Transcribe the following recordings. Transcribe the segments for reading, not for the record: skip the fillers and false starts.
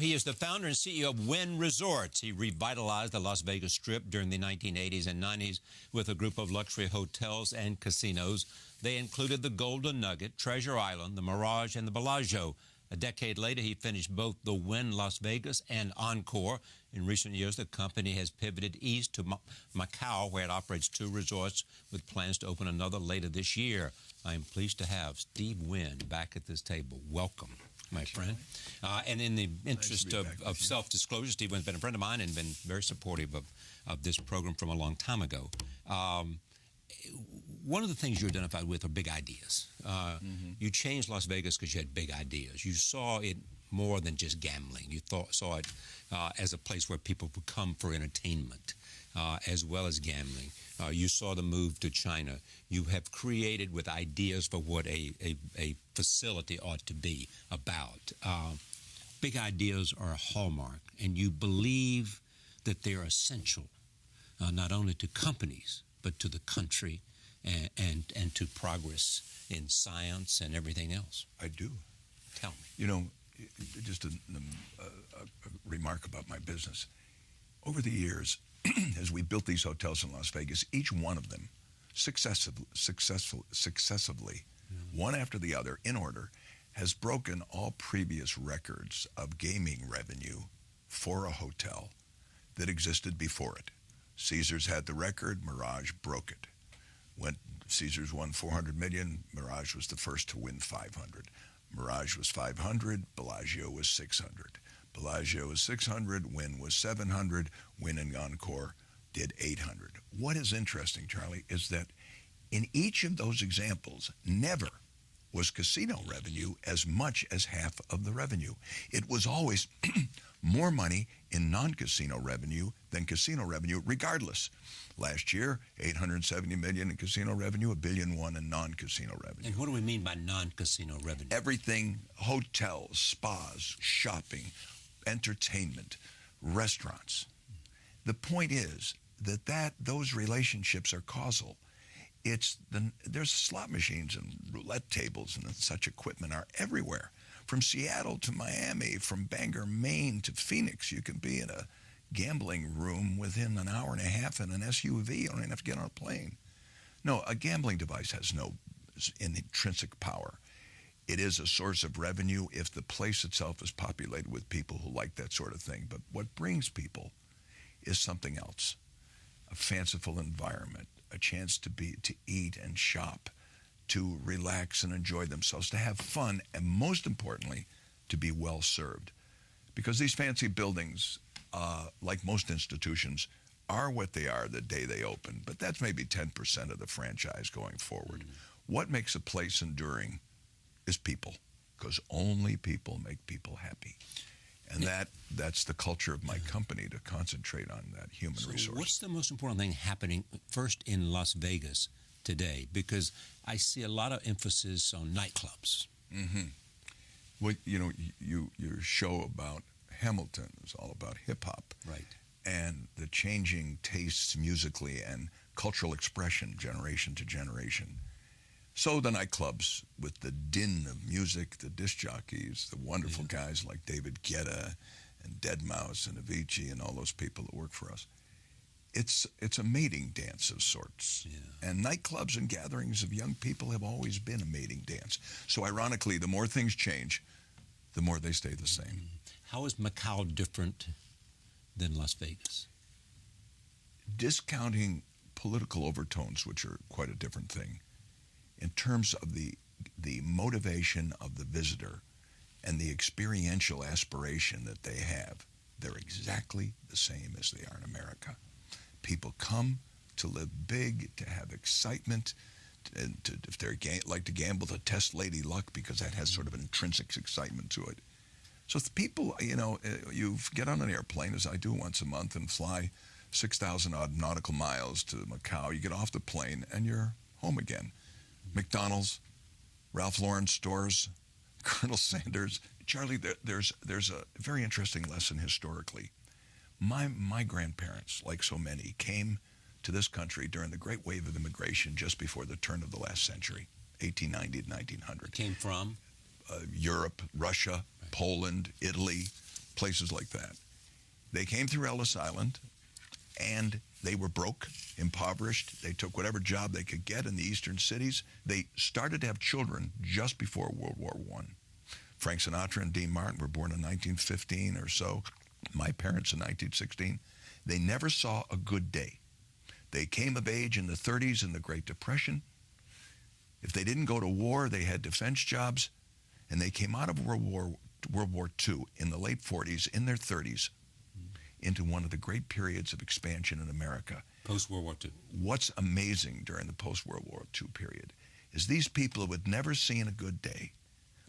He is the founder and CEO of Wynn Resorts. He revitalized the Las Vegas Strip during the 1980s and 90s with a group of luxury hotels and casinos. They included the Golden Nugget, Treasure Island, the Mirage, and the Bellagio. A decade later, he finished both the Wynn Las Vegas and Encore. In recent years, the company has pivoted east to Macau, where it operates 2 resorts with plans to open another later this year. I am pleased to have Steve Wynn back at this table. Welcome, my friend. And in the interest of self-disclosure, Steve Wynn's been a friend of mine and been very supportive of this program from a long time ago. One of the things you identified with are big ideas. You changed Las Vegas because you had big ideas. You saw it more than just gambling. You saw it as a place where people would come for entertainment as well as gambling. You saw the move to China. You have created with ideas for what a facility ought to be about. Big ideas are a hallmark, and you believe that they're essential not only to companies, but to the country and to progress in science and everything else. I do. Tell me. You know, just a remark about my business. Over the years, as we built these hotels in Las Vegas, each one of them successively, one after the other, in order, has broken all previous records of gaming revenue for a hotel that existed before it. Caesars had the record, Mirage broke it. When Caesars won $400 million, Mirage was the first to win $500. Mirage was $500, Bellagio was $600. Bellagio was $600, Wynn was $700, Wynn and Encore did $800. What is interesting, Charlie, is that in each of those examples, never was casino revenue as much as half of the revenue. It was always more money in non-casino revenue than casino revenue, regardless. Last year, $870 million in casino revenue, $1.1 billion in non-casino revenue. And what do we mean by non-casino revenue? Everything: hotels, spas, shopping, entertainment, restaurants. The point is that those relationships are causal. There's slot machines and roulette tables and such equipment are everywhere. From Seattle to Miami, from Bangor, Maine to Phoenix, you can be in a gambling room within an hour and a half in an SUV. You don't even have to get on a plane. No, a gambling device has no intrinsic power. It is a source of revenue if the place itself is populated with people who like that sort of thing. But what brings people is something else: a fanciful environment, a chance to eat and shop, to relax and enjoy themselves, to have fun, and most importantly, to be well served. Because these fancy buildings, like most institutions, are what they are the day they open, but that's maybe 10% of the franchise going forward. What makes a place enduring is people, because only people make people happy. And that's the culture of my company, to concentrate on that human resource. What's the most important thing happening first in Las Vegas today? Because I see a lot of emphasis on nightclubs. Well, you know, your show about Hamilton is all about hip-hop. Right. And the changing tastes musically and cultural expression generation to generation. So the nightclubs, with the din of music, the disc jockeys, the wonderful guys like David Guetta and Deadmau5 and Avicii and all those people that work for us, it's a mating dance of sorts. And nightclubs and gatherings of young people have always been a mating dance. So ironically, the more things change, the more they stay the same. How is Macau different than Las Vegas? Discounting political overtones, which are quite a different thing, in terms of the motivation of the visitor and the experiential aspiration that they have, they're exactly the same as they are in America. People come to live big, to have excitement, and if they like to gamble, to test lady luck, because that has sort of an intrinsic excitement to it. So the people, you know, you get on an airplane, as I do once a month, and fly 6,000 odd nautical miles to Macau. You get off the plane and you're home again. McDonald's, Ralph Lauren stores, Colonel Sanders. Charlie, there's a very interesting lesson historically. My grandparents, like so many, came to this country during the great wave of immigration just before the turn of the last century, 1890 to 1900. Came from? Europe, Russia, Poland, Italy, places like that. They came through Ellis Island, and they were broke, impoverished. They took whatever job they could get in the eastern cities. They started to have children just before World War I. Frank Sinatra and Dean Martin were born in 1915 or so. My parents in 1916. They never saw a good day. They came of age in the 30s in the Great Depression. If they didn't go to war, they had defense jobs. And they came out of World War II in the late 40s, in their 30s, into one of the great periods of expansion in America. Post-World War II. What's amazing during the post-World War II period is these people who had never seen a good day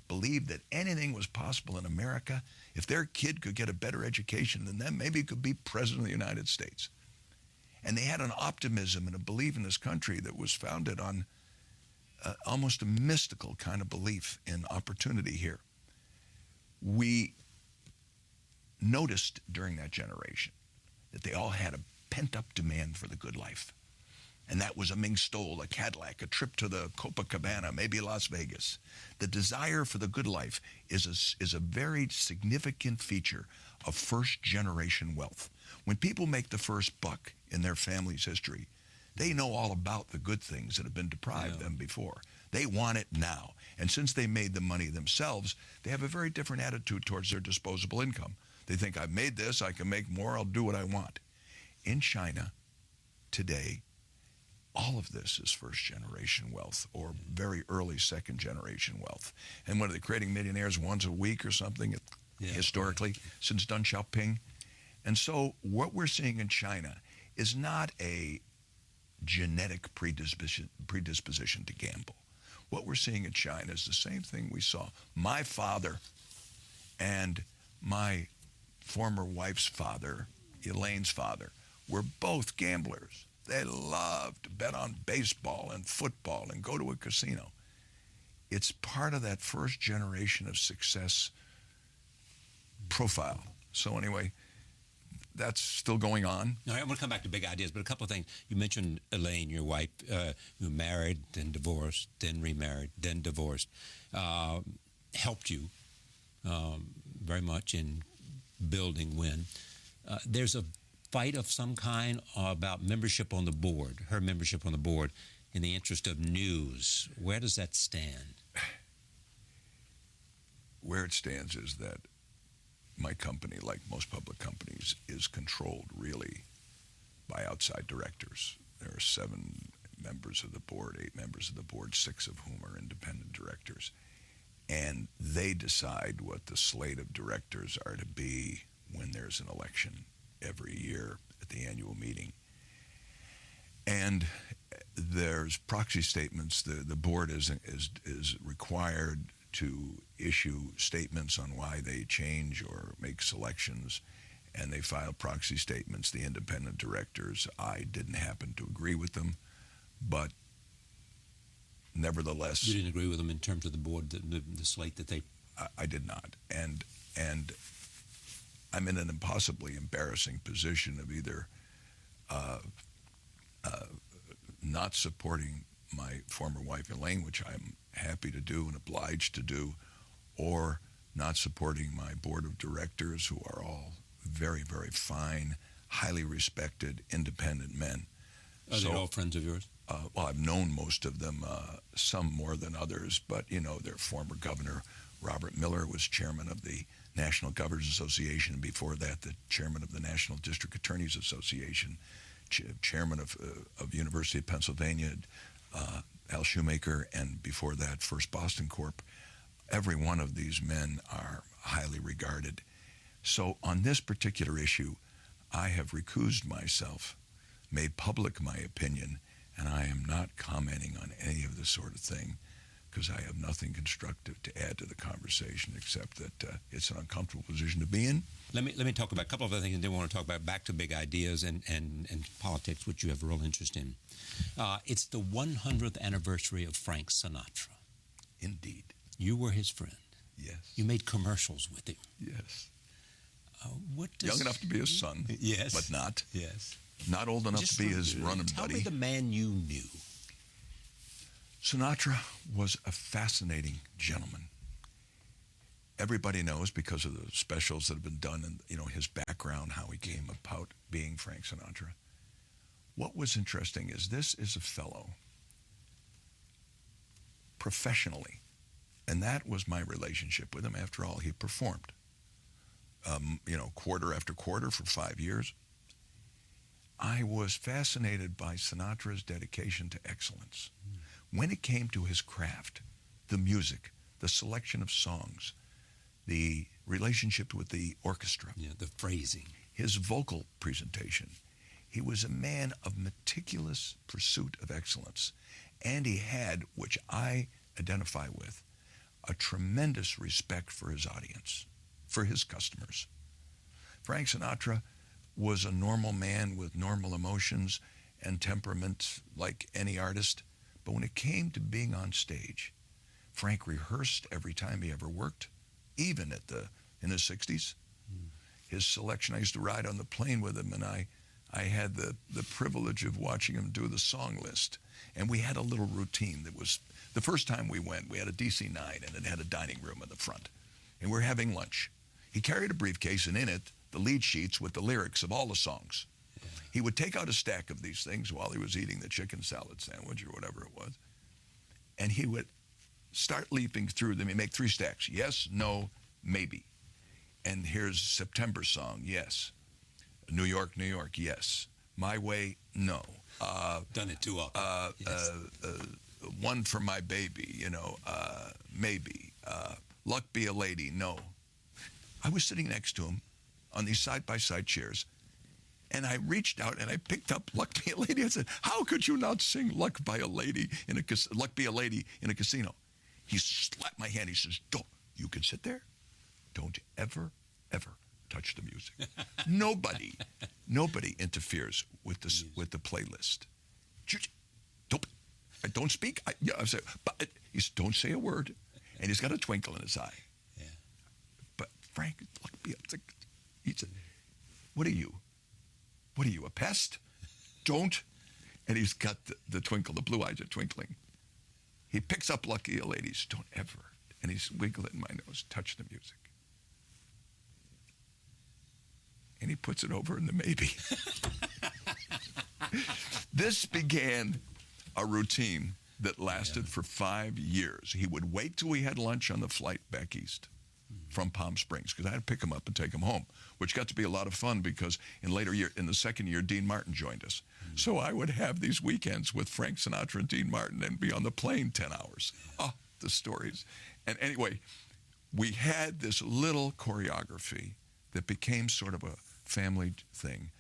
believed that anything was possible in America. If their kid could get a better education than them, maybe he could be president of the United States. And they had an optimism and a belief in this country that was founded on almost a mystical kind of belief in opportunity here. We noticed during that generation that they all had a pent-up demand for the good life. And that was a Ming Stole, a Cadillac, a trip to the Copacabana, maybe Las Vegas. The desire for the good life is a very significant feature of first-generation wealth. When people make the first buck in their family's history, they know all about the good things that have been deprived them before. They want it now. And since they made the money themselves, they have a very different attitude towards their disposable income. They think, I've made this, I can make more, I'll do what I want. In China, today, all of this is first-generation wealth or very early second-generation wealth. And what are they creating millionaires once a week or something historically since Deng Xiaoping? And so what we're seeing in China is not a genetic predisposition to gamble. What we're seeing in China is the same thing we saw. My father and my former wife's father, Elaine's father, were both gamblers. They loved to bet on baseball and football and go to a casino. It's part of that first generation of success profile. So anyway, that's still going on. Now, I'm going to come back to big ideas, but a couple of things. You mentioned Elaine, your wife, who married, then divorced, then remarried, then divorced, helped you very much in building Win. There's a fight of some kind about membership on the board, her membership on the board, in the interest of news. Where does that stand? Where it stands is that my company, like most public companies, is controlled really by outside directors. There are 7 members of the board, 8 members of the board, 6 of whom are independent directors. And they decide what the slate of directors are to be when there's an election every year at the annual meeting. And there's proxy statements. The board is required to issue statements on why they change or make selections, and they file proxy statements. The independent directors, I didn't happen to agree with them, but nevertheless... You didn't agree with them in terms of the board, the slate that they... I did not. And I'm in an impossibly embarrassing position of either not supporting my former wife, Elaine, which I'm happy to do and obliged to do, or not supporting my board of directors, who are all very, very fine, highly respected, independent men. Are they all friends of yours? Well, I've known most of them, some more than others, but, you know, their former governor, Robert Miller, was chairman of the National Governors Association, and before that, the chairman of the National District Attorneys Association, chairman of University of Pennsylvania, Al Shoemaker, and before that, First Boston Corp. Every one of these men are highly regarded. So on this particular issue, I have recused myself, made public my opinion, and I am not commenting on any of this sort of thing because I have nothing constructive to add to the conversation except that it's an uncomfortable position to be in. Let me talk about a couple of other things, and then we want to talk about back to big ideas and politics, which you have a real interest in. It's the 100th anniversary of Frank Sinatra. Indeed. You were his friend. Yes. You made commercials with him. Yes. Young enough to be his son. Yes. But not. Yes. Not old enough to be his running buddy. Tell me the man you knew. Sinatra was a fascinating gentleman. everybody knows because of the specials that have been done and, his background, how he came about being Frank Sinatra. What was interesting is this is a fellow professionally, and that was my relationship with him. After all, he performed, quarter after quarter for 5 years. I was fascinated by Sinatra's dedication to excellence. When it came to his craft, the music, the selection of songs, the relationship with the orchestra, the phrasing, his vocal presentation, he was a man of meticulous pursuit of excellence. And he had, which I identify with, a tremendous respect for his audience, for his customers. Frank Sinatra was a normal man with normal emotions and temperament like any artist. But when it came to being on stage, Frank rehearsed every time he ever worked, even in his 60s. His selection, I used to ride on the plane with him, and I had the privilege of watching him do the song list. And we had a little routine that was, the first time we went, we had a DC-9, and it had a dining room in the front. And we were having lunch. He carried a briefcase, and in it, the lead sheets with the lyrics of all the songs. He would take out a stack of these things while he was eating the chicken salad sandwich or whatever it was, and he would start leaping through them. He'd make 3 stacks. Yes, no, maybe. And here's September song, yes. New York, New York, yes. My Way, no. Done it too often. Yes. One for My Baby, maybe. Luck Be a Lady, no. I was sitting next to him on these side-by-side chairs, and I reached out and I picked up Luck Be a Lady. I said, how could you not sing Luck Be a Lady in a casino? He slapped my hand. He says, don't, you can sit there. Don't ever, ever touch the music. Nobody interferes with the playlist. Don't speak. I said, but he said, don't say a word. And he's got a twinkle in his eye. Yeah. But Frank, he said, what are you? What are you, a pest? Don't. And he's got the twinkle, the blue eyes are twinkling. He picks up Luck Be a Lady. Don't ever. And he's wiggling my nose, touch the music. And he puts it over in the maybe. This began a routine that lasted for 5 years. He would wait till we had lunch on the flight back east from Palm Springs, because I had to pick him up and take him home, which got to be a lot of fun because in the second year, Dean Martin joined us. So I would have these weekends with Frank Sinatra and Dean Martin and be on the plane 10 hours. Oh, the stories. And anyway, we had this little choreography that became sort of a family thing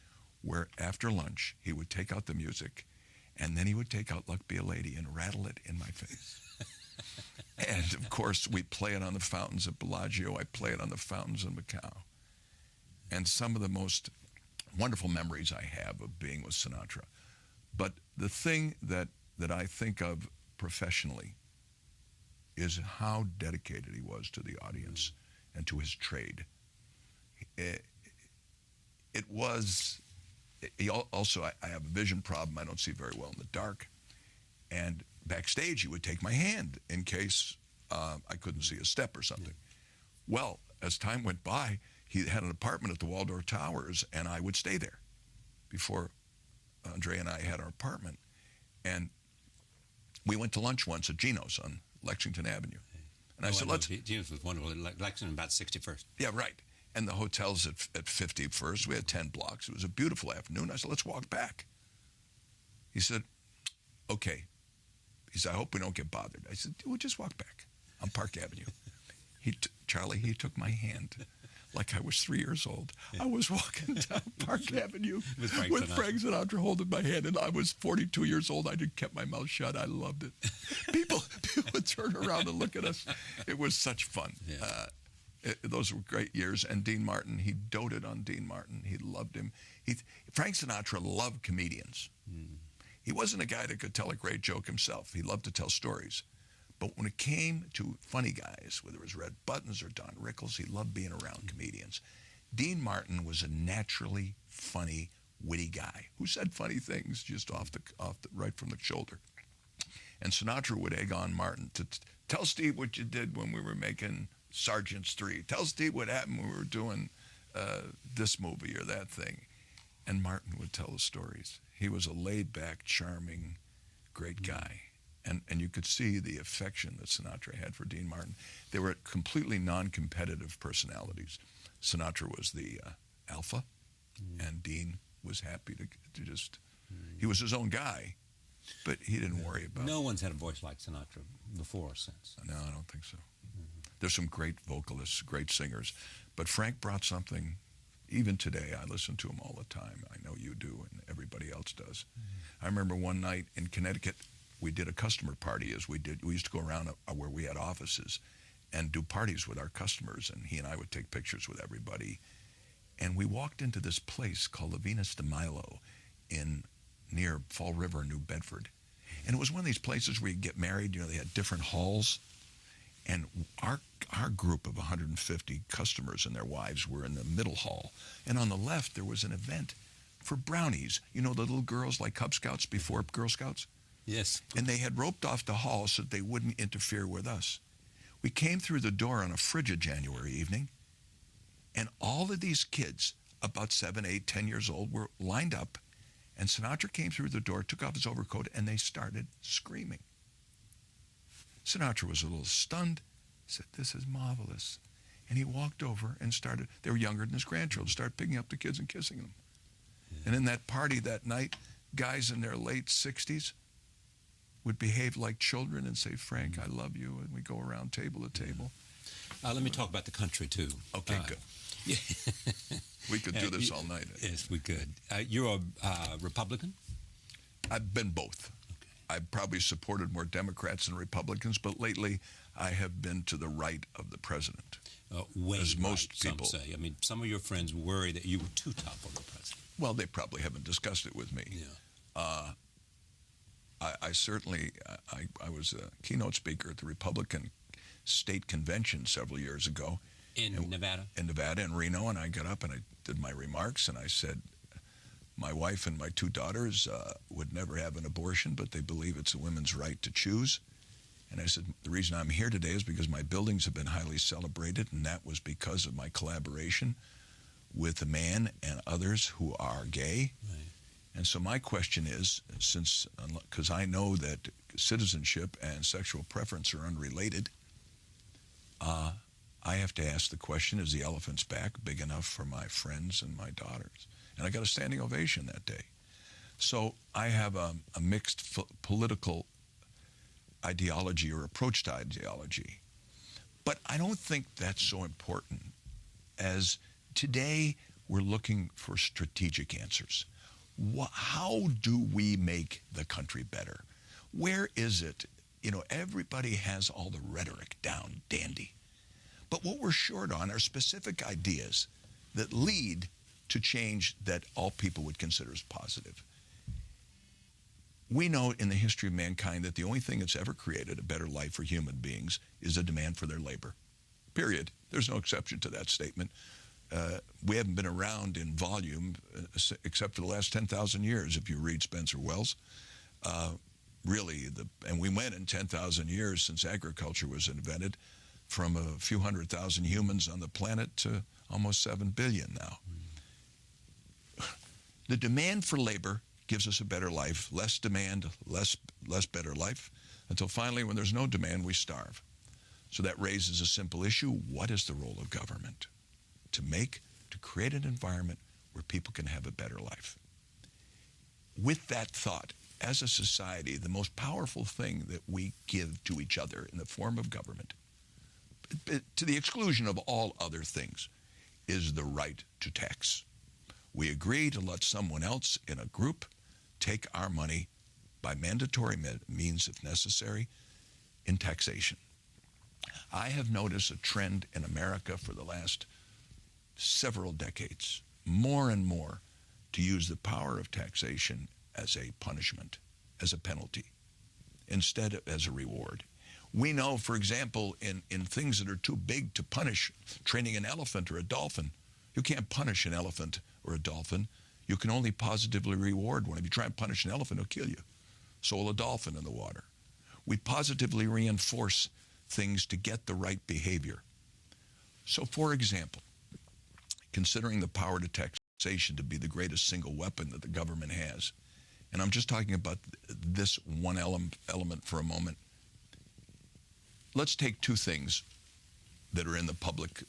where after lunch, he would take out the music and then he would take out Luck Be a Lady and rattle it in my face. And, of course, we play it on the fountains at Bellagio. I play it on the fountains in Macau. And some of the most wonderful memories I have of being with Sinatra. But the thing that I think of professionally is how dedicated he was to the audience and to his trade. I have a vision problem. I don't see very well in the dark. And backstage, he would take my hand in case I couldn't see a step or something. Well, as time went by, he had an apartment at the Waldorf Towers, and I would stay there before Andre and I had our apartment. And we went to lunch once at Gino's on Lexington Avenue. And I said, Gino's was wonderful. Lexington, about 61st. Yeah, right. And the hotel's at 51st. We had 10 blocks. It was a beautiful afternoon. I said, let's walk back. He said, okay. He said, I hope we don't get bothered. I said, we'll just walk back on Park Avenue. Charlie, he took my hand like I was 3 years old. Yeah. I was walking down Park Avenue with Frank Sinatra holding my hand, and I was 42 years old. I just kept my mouth shut. I loved it. People would turn around and look at us. It was such fun. Yeah. Those were great years. And Dean Martin, he doted on Dean Martin. He loved him. Frank Sinatra loved comedians. He wasn't a guy that could tell a great joke himself. He loved to tell stories. But when it came to funny guys, whether it was Red Buttons or Don Rickles, he loved being around comedians. Dean Martin was a naturally funny, witty guy who said funny things just right from the shoulder. And Sinatra would egg on Martin to tell Steve what you did when we were making Sergeants 3. Tell Steve what happened when we were doing this movie or that thing. And Martin would tell the stories. He was a laid-back, charming, great guy. And you could see the affection that Sinatra had for Dean Martin. They were completely non-competitive personalities. Sinatra was the alpha, and Dean was happy to just, he was his own guy, but he didn't worry about it. No one's had a voice like Sinatra before or since. No, I don't think so. There's some great vocalists, great singers, but Frank brought something. Even today, I listen to him all the time. I know you do, and everybody else does. I remember one night in Connecticut, we did a customer party. We used to go around where we had offices and do parties with our customers, and he and I would take pictures with everybody. And we walked into this place called the Venus de Milo near Fall River, New Bedford. And it was one of these places where you get married. You know, they had different halls. And our group of 150 customers and their wives were in the middle hall. And on the left, there was an event for brownies. You know, the little girls like Cub Scouts before Girl Scouts? Yes. And they had roped off the hall so that they wouldn't interfere with us. We came through the door on a frigid January evening, and all of these kids, about 7, 8, 10 years old, were lined up, and Sinatra came through the door, took off his overcoat, and they started screaming. Sinatra was a little stunned, said, "This is marvelous." And he walked over and started, they were younger than his grandchildren, started picking up the kids and kissing them. Yeah. And in that party that night, guys in their late 60s would behave like children and say, "Frank, I love you," and we go around table to table. Let me talk about the country, too. Okay, good. Yeah. We could do this all night. Yes, we could. You're a Republican? I've been both. Okay. I've probably supported more Democrats than Republicans, but lately I have been to the right of the president. As most right, people some say. I mean, some of your friends worry that you were too tough on the president. Well, they probably haven't discussed it with me. Yeah. I certainly, I was a keynote speaker at the Republican State Convention several years ago. In Nevada? In Nevada, in Reno, and I got up and I did my remarks, and I said, my wife and my 2 daughters would never have an abortion, but they believe it's a woman's right to choose. And I said, the reason I'm here today is because my buildings have been highly celebrated, and that was because of my collaboration with a man and others who are gay. Right. And so my question is, because I know that citizenship and sexual preference are unrelated, I have to ask the question, is the elephant's back big enough for my friends and my daughters? And I got a standing ovation that day. So I have a mixed political ideology or approach to ideology. But I don't think that's so important, as today we're looking for strategic answers. How do we make the country better? Where is it? You know, everybody has all the rhetoric down dandy. But what we're short on are specific ideas that lead to change that all people would consider as positive. We know in the history of mankind that the only thing that's ever created a better life for human beings is a demand for their labor. Period. There's no exception to that statement. We haven't been around in volume except for the last 10,000 years, if you read Spencer Wells. Really, and we went in 10,000 years since agriculture was invented from a few 100,000 humans on the planet to almost 7 billion now. The demand for labor gives us a better life. Less demand, less better life, until finally, when there's no demand, we starve. So that raises a simple issue. What is the role of government? To create an environment where people can have a better life. With that thought, as a society, the most powerful thing that we give to each other in the form of government, to the exclusion of all other things, is the right to tax. We agree to let someone else in a group take our money by mandatory means, if necessary, in taxation. I have noticed a trend in America for the last several decades, more and more, to use the power of taxation as a punishment, as a penalty, instead of as a reward. We know, for example, in things that are too big to punish, training an elephant or a dolphin, you can't punish an elephant or a dolphin. You can only positively reward one. If you try and punish an elephant, it'll kill you. So will a dolphin in the water. We positively reinforce things to get the right behavior. So, for example, considering the power to taxation to be the greatest single weapon that the government has, and I'm just talking about this one element for a moment, let's take two things that are in the public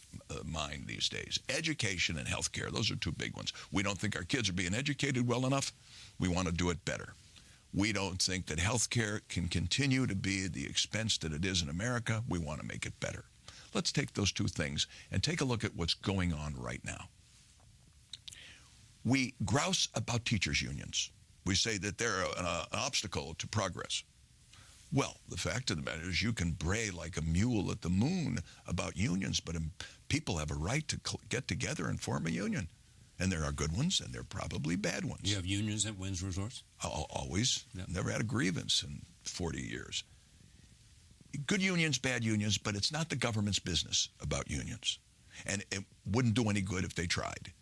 mind these days. Education and healthcare. Those are two big ones. We don't think our kids are being educated well enough. We want to do it better. We don't think that healthcare can continue to be the expense that it is in America. We want to make it better. Let's take those two things and take a look at what's going on right now. We grouse about teachers' unions. We say that they're an obstacle to progress. Well, the fact of the matter is you can bray like a mule at the moon about unions, but people have a right to get together and form a union. And there are good ones, and there are probably bad ones. You have unions at Winds Resorts? Always. Yep. Never had a grievance in 40 years. Good unions, bad unions, but it's not the government's business about unions. And it wouldn't do any good if they tried.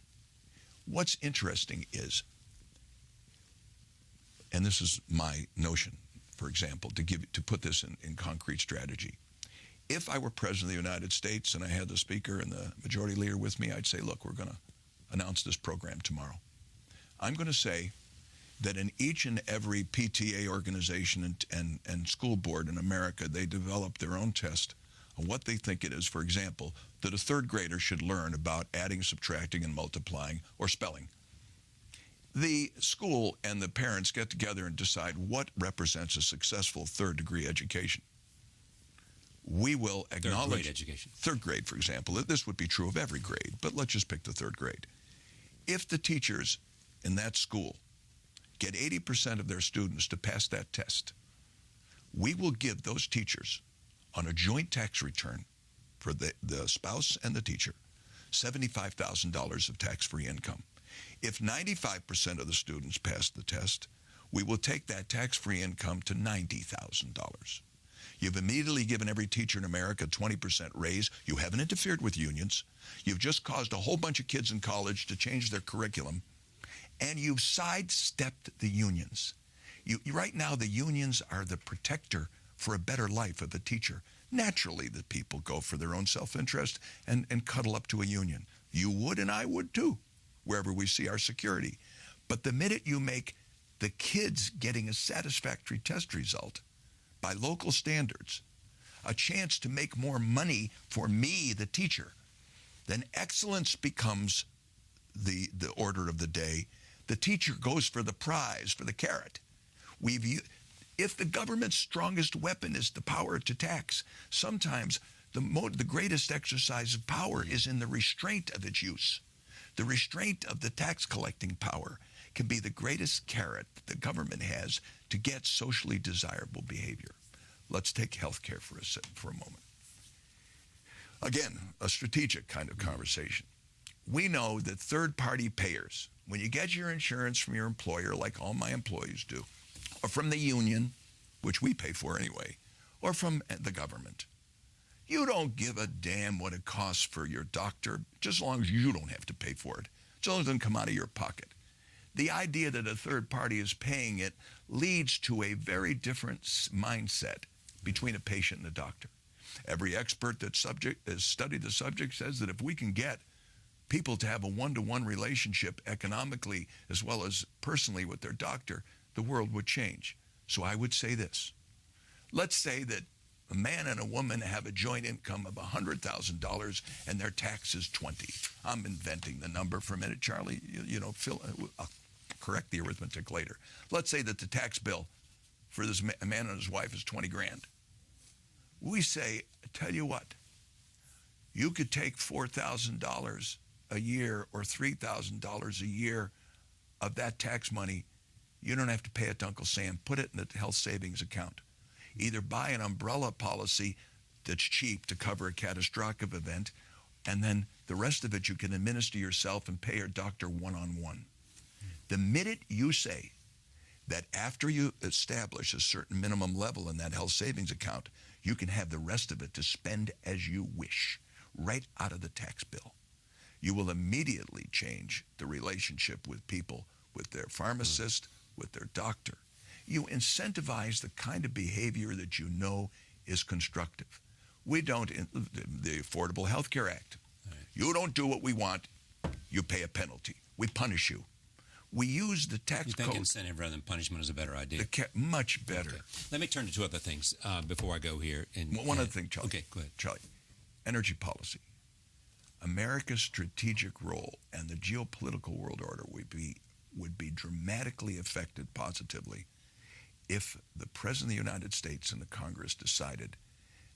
What's interesting is, and this is my notion, for example, to put this in concrete strategy. If I were president of the United States and I had the speaker and the majority leader with me, I'd say, look, we're going to announce this program tomorrow. I'm going to say that in each and every PTA organization and school board in America, they develop their own test on what they think it is, for example, that a third grader should learn about adding, subtracting, and multiplying, or spelling. The school and the parents get together and decide what represents a successful third-degree education. We will acknowledge... Third-grade education. Third grade, for example. This would be true of every grade, but let's just pick the third grade. If the teachers in that school get 80% of their students to pass that test, we will give those teachers, on a joint tax return for the spouse and the teacher, $75,000 of tax-free income. If 95% of the students pass the test, we will take that tax-free income to $90,000. You've immediately given every teacher in America a 20% raise. You haven't interfered with unions. You've just caused a whole bunch of kids in college to change their curriculum. And you've sidestepped the unions. Right now, the unions are the protector for a better life of the teacher. Naturally, the people go for their own self-interest and cuddle up to a union. You would and I would too, wherever we see our security. But the minute you make the kids getting a satisfactory test result by local standards a chance to make more money for me, the teacher, then excellence becomes the order of the day. The teacher goes for the prize, for the carrot. If the government's strongest weapon is the power to tax, sometimes the greatest exercise of power is in the restraint of its use. The restraint of the tax collecting power can be the greatest carrot the government has to get socially desirable behavior. Let's take healthcare for a moment. Again, a strategic kind of conversation. We know that third-party payers, when you get your insurance from your employer, like all my employees do, or from the union, which we pay for anyway, or from the government, you don't give a damn what it costs for your doctor, just as long as you don't have to pay for it, as long as it doesn't come out of your pocket. The idea that a third party is paying it leads to a very different mindset between a patient and a doctor. Every expert that has studied the subject says that if we can get people to have a one-to-one relationship economically as well as personally with their doctor, the world would change. So I would say this. Let's say that a man and a woman have a joint income of $100,000 and their tax is 20. I'm inventing the number for a minute, Charlie. I'll correct the arithmetic later. Let's say that the tax bill for this man and his wife is 20 grand. We say, tell you what, you could take $4,000 a year or $3,000 a year of that tax money. You don't have to pay it to Uncle Sam. Put it in the health savings account. Either buy an umbrella policy that's cheap to cover a catastrophic event, and then the rest of it you can administer yourself and pay your doctor one-on-one. The minute you say that after you establish a certain minimum level in that health savings account, you can have the rest of it to spend as you wish, right out of the tax bill, you will immediately change the relationship with people, with their pharmacist, with their doctor. You incentivize the kind of behavior that you know is constructive. We don't, the Affordable Health Care Act, You don't do what we want, you pay a penalty. We punish you. We use the tax You think code. incentive rather than punishment is a better idea? Much better. Okay. Let me turn to two other things before I go here. One other thing, Charlie. Okay, go ahead. Charlie, energy policy. America's strategic role and the geopolitical world order would be dramatically affected positively if the President of the United States and the Congress decided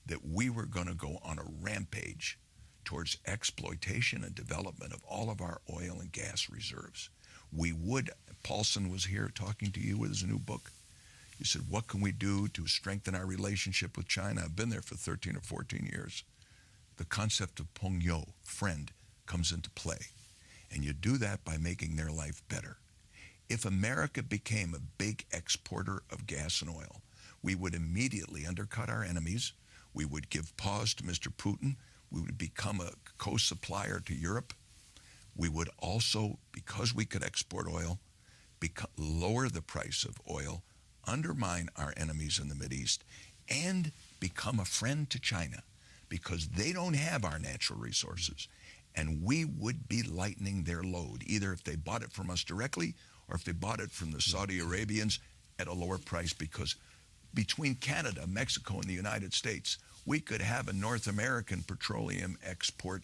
that we were going to go on a rampage towards exploitation and development of all of our oil and gas reserves. We would, Paulson was here talking to you with his new book. He said, what can we do to strengthen our relationship with China? I've been there for 13 or 14 years. The concept of Pengyo, friend, comes into play. And you do that by making their life better. If America became a big exporter of gas and oil, we would immediately undercut our enemies. We would give pause to Mr. Putin. We would become a co-supplier to Europe. We would also, because we could export oil, lower the price of oil, undermine our enemies in the Mideast, and become a friend to China because they don't have our natural resources. And we would be lightening their load, either if they bought it from us directly or if they bought it from the Saudi Arabians at a lower price, because between Canada, Mexico, and the United States, we could have a North American petroleum export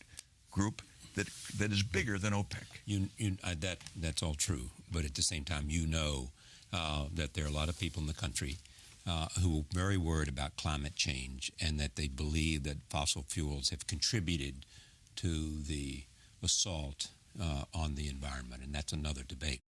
group that is bigger than OPEC. That's all true, but at the same time, that there are a lot of people in the country who are very worried about climate change, and that they believe that fossil fuels have contributed to the assault on the environment, and that's another debate.